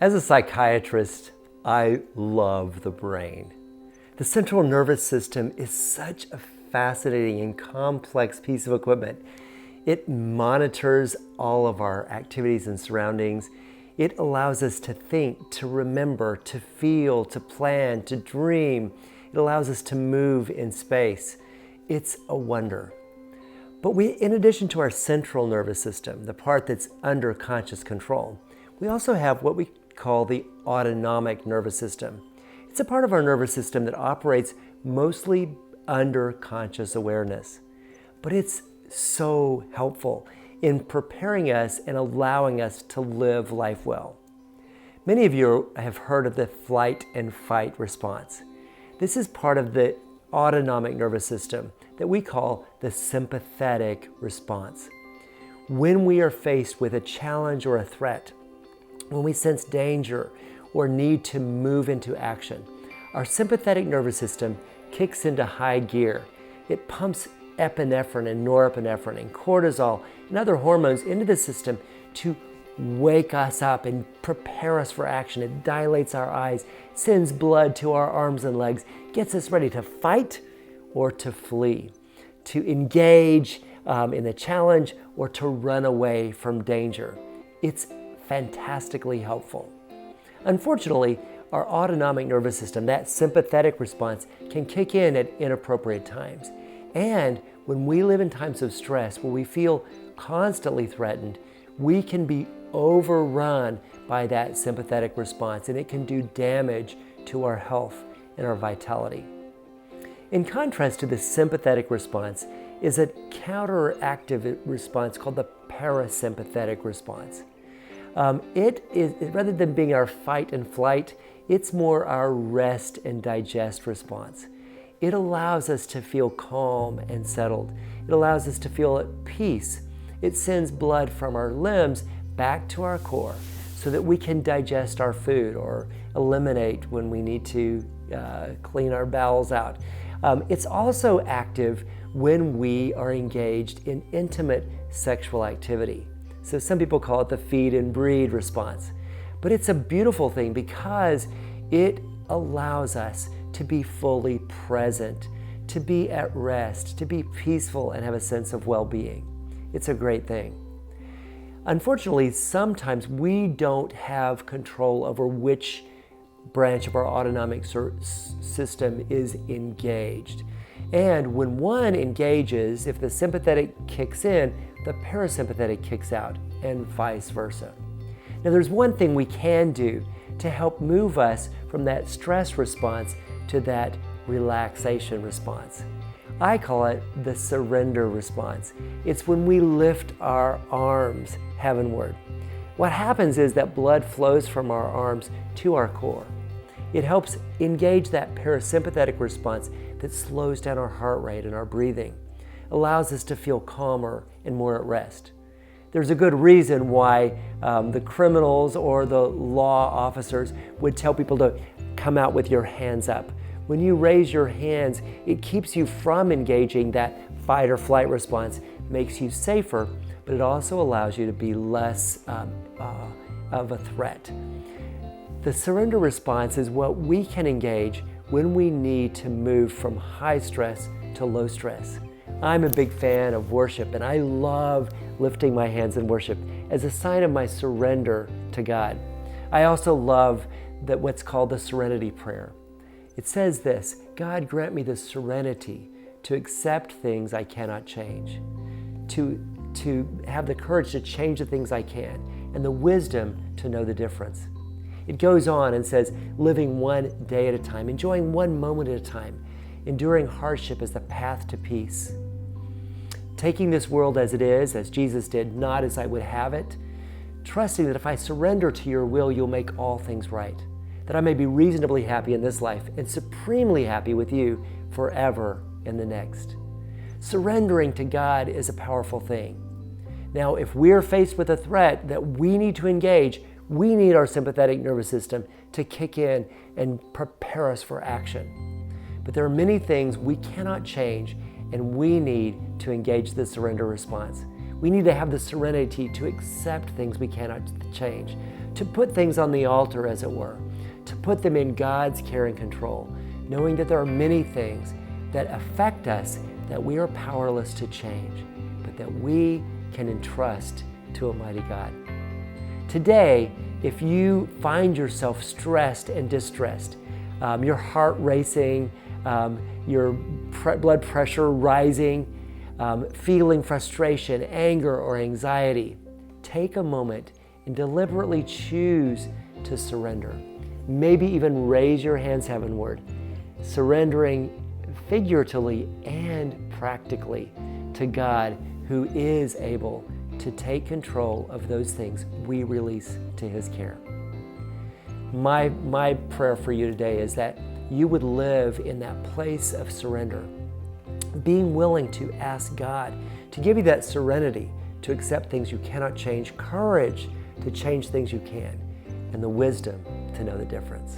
As a psychiatrist, I love the brain. The central nervous system is such a fascinating and complex piece of equipment. It monitors all of our activities and surroundings. It allows us to think, to remember, to feel, to plan, to dream. It allows us to move in space. It's a wonder. But in addition to our central nervous system, the part that's under conscious control, we also have what we call the autonomic nervous system. It's a part of our nervous system that operates mostly under conscious awareness. But it's so helpful in preparing us and allowing us to live life well. Many of you have heard of the flight and fight response. This is part of the autonomic nervous system that we call the sympathetic response. When we are faced with a challenge or a threat, when we sense danger or need to move into action, our sympathetic nervous system kicks into high gear. It pumps epinephrine and norepinephrine and cortisol and other hormones into the system to wake us up and prepare us for action. It dilates our eyes, sends blood to our arms and legs, gets us ready to fight or to flee, to engage in the challenge or to run away from danger. It's fantastically helpful. Unfortunately, our autonomic nervous system, that sympathetic response, can kick in at inappropriate times. And when we live in times of stress, where we feel constantly threatened, we can be overrun by that sympathetic response, and it can do damage to our health and our vitality. In contrast to the sympathetic response is a counteractive response called the parasympathetic response. It is, rather than being our fight and flight, it's more our rest and digest response. It allows us to feel calm and settled. It allows us to feel at peace. It sends blood from our limbs back to our core so that we can digest our food or eliminate when we need to clean our bowels out. It's also active when we are engaged in intimate sexual activity. So some people call it the feed and breed response. But it's a beautiful thing because it allows us to be fully present, to be at rest, to be peaceful and have a sense of well-being. It's a great thing. Unfortunately, sometimes we don't have control over which branch of our autonomic system is engaged. And when one engages, if the sympathetic kicks in, the parasympathetic kicks out, and vice versa. Now, there's one thing we can do to help move us from that stress response to that relaxation response. I call it the surrender response. It's when we lift our arms heavenward. What happens is that blood flows from our arms to our core. It helps engage that parasympathetic response that slows down our heart rate and our breathing, allows us to feel calmer and more at rest. There's a good reason why the criminals or the law officers would tell people to come out with your hands up. When you raise your hands, it keeps you from engaging that fight or flight response, makes you safer, but it also allows you to be less of a threat. The surrender response is what we can engage when we need to move from high stress to low stress. I'm a big fan of worship, and I love lifting my hands in worship as a sign of my surrender to God. I also love what's called the serenity prayer. It says this: God, grant me the serenity to accept things I cannot change, to have the courage to change the things I can, and the wisdom to know the difference. It goes on and says, living one day at a time, enjoying one moment at a time, enduring hardship as the path to peace. Taking this world as it is, as Jesus did, not as I would have it, trusting that if I surrender to your will, you'll make all things right, that I may be reasonably happy in this life and supremely happy with you forever in the next. Surrendering to God is a powerful thing. Now, if we're faced with a threat that we need to engage, we need our sympathetic nervous system to kick in and prepare us for action. But there are many things we cannot change, and we need to engage the surrender response. We need to have the serenity to accept things we cannot change, to put things on the altar, as it were, to put them in God's care and control, knowing that there are many things that affect us that we are powerless to change, but that we can entrust to a mighty God. Today, if you find yourself stressed and distressed, your heart racing, your blood pressure rising, feeling frustration, anger, or anxiety, take a moment and deliberately choose to surrender. Maybe even raise your hands heavenward, surrendering figuratively and practically to God, who is able to take control of those things we release to His care. My prayer for you today is that you would live in that place of surrender, being willing to ask God to give you that serenity to accept things you cannot change, courage to change things you can, and the wisdom to know the difference.